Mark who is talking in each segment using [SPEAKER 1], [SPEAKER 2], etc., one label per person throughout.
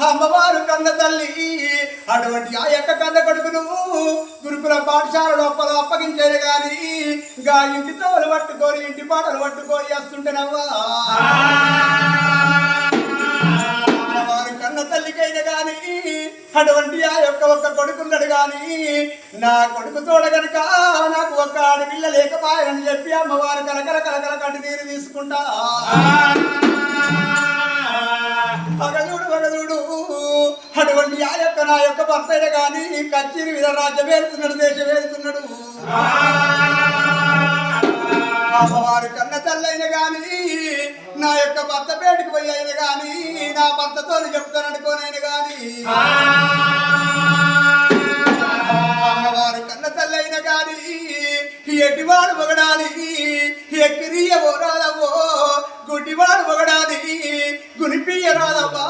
[SPEAKER 1] అమ్మవారు కన్న తల్లి అటువంటి ఆ యొక్క కన్న కొడుకును గురుకుల పాఠశాల లోపల అప్పగించేది గాని గా ఇంటి తోలు పట్టుకొని ఇంటి పాటలు పట్టుకొని వస్తుంటేనవ్వా అమ్మవారు కన్న తల్లికైనా గాని అటువంటి ఆ యొక్క ఒక్క కొడుకున్నాడు గాని నా కొడుకు తోడ గనుక నాకు ఒక్క ఆడపిల్ల లేకపాయని చెప్పి అమ్మవారు కలకల కలకల కంటి నీరు తీసుకుంటా భగదుడు అటువంటి ఆ యొక్క నా యొక్క భర్త గాని కచ్చేరి మీద రాజ్యం వెళ్తున్నాడు దేశం వెళ్తున్నాడు అమ్మవారు కన్న తల్లైన గాని నా యొక్క భర్త పేటికి పోయి అయిన గాని నా భర్తతో చెప్తాననుకోనైన గాని అమ్మవారు కన్న తల్లైన గాని ఎటివాడు మొగడాలి ఎక్కిరియ ఓరాదవ్వో గుడ్డివాడు మొగడాలి గునిపియ రాదవ్వా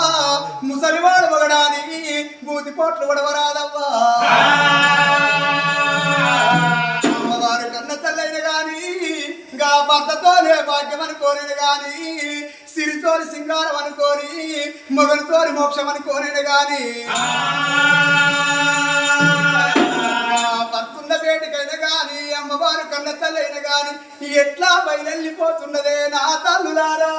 [SPEAKER 1] ముసలివాడు మొగడాలి బూతిపోట్లు పడవరాదవ్వా అమ్మవారు కన్న తల్లైన గాని గా భర్తతోనే భాగ్యం అనుకోనేది గాని సిరితోని సింగారం అనుకోని మొగలితోని మోక్షం అనుకోనేది గాని భర్తున్న వేటికైనా గాని అమ్మవారు కన్న తల్లైన గాని ఎట్లా బయలుపోతున్నదే నా తల్లులారా